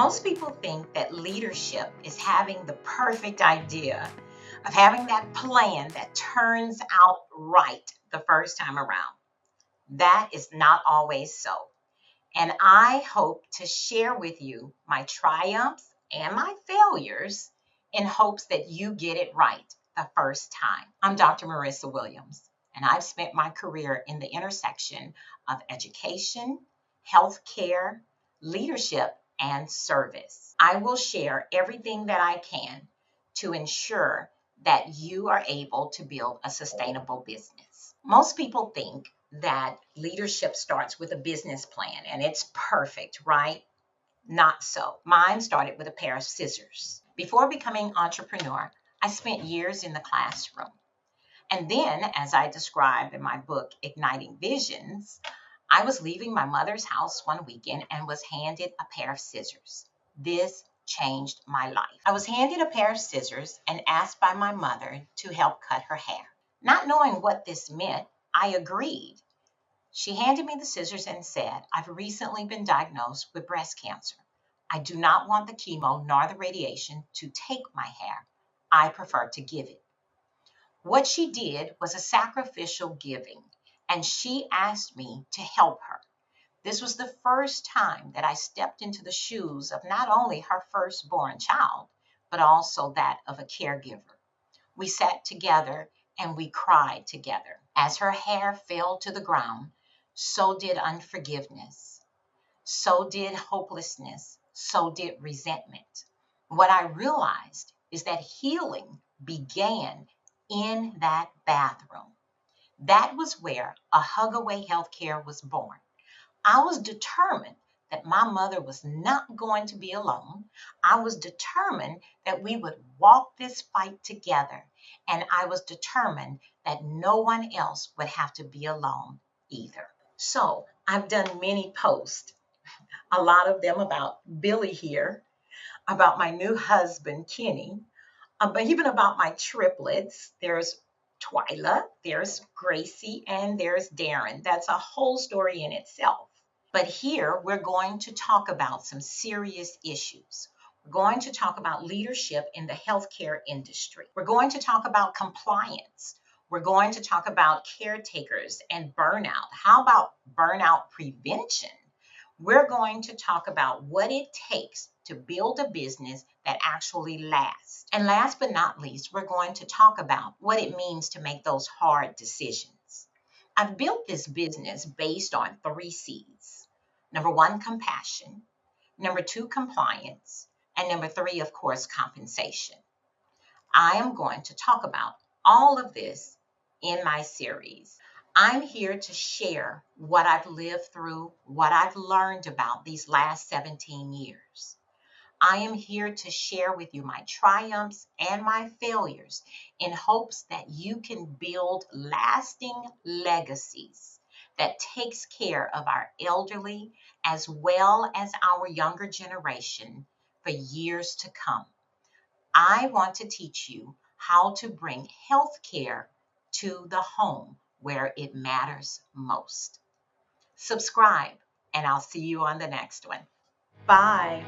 Most people think that leadership is having the perfect idea, of having that plan that turns out right the first time around. That is not always so. And I hope to share with you my triumphs and my failures in hopes that you get it right the first time. I'm Dr. Marisa Williams, and I've spent my career in the intersection of education, healthcare, leadership, and service. I will share everything that I can to ensure that you are able to build a sustainable business. Most people think that leadership starts with a business plan and it's perfect, right? Not so. Mine started with a pair of scissors. Before becoming entrepreneur, I spent years in the classroom. And then, as I described in my book, Igniting Visions, I was leaving my mother's house one weekend and was handed a pair of scissors. This changed my life. I was handed a pair of scissors and asked by my mother to help cut her hair. Not knowing what this meant, I agreed. She handed me the scissors and said, "I've recently been diagnosed with breast cancer. I do not want the chemo nor the radiation to take my hair. I prefer to give it." What she did was a sacrificial giving, and she asked me to help her. This was the first time that I stepped into the shoes of not only her firstborn child, but also that of a caregiver. We sat together and we cried together. As her hair fell to the ground, so did unforgiveness, so did hopelessness, so did resentment. What I realized is that healing began in that bathroom. That was where a Hugaway Healthcare was born. I was determined that my mother was not going to be alone. I was determined that we would walk this fight together. And I was determined that no one else would have to be alone either. So I've done many posts, a lot of them about Billy here, about my new husband, Kenny, but even about my triplets. There's Twyla, there's Gracie, and there's Darren. That's a whole story in itself. But here we're going to talk about some serious issues. We're going to talk about leadership in the healthcare industry. We're going to talk about compliance. We're going to talk about caretakers and burnout. How about burnout prevention? We're going to talk about what it takes to build a business that actually lasts. And last but not least, we're going to talk about what it means to make those hard decisions. I've built this business based on 3 C's. Number 1, compassion. Number 2, compliance. And number 3, of course, compensation. I am going to talk about all of this in my series. I'm here to share what I've lived through, what I've learned about these last 17 years. I am here to share with you my triumphs and my failures in hopes that you can build lasting legacies that takes care of our elderly as well as our younger generation for years to come. I want to teach you how to bring healthcare to the home where it matters most. Subscribe, and I'll see you on the next one. Bye.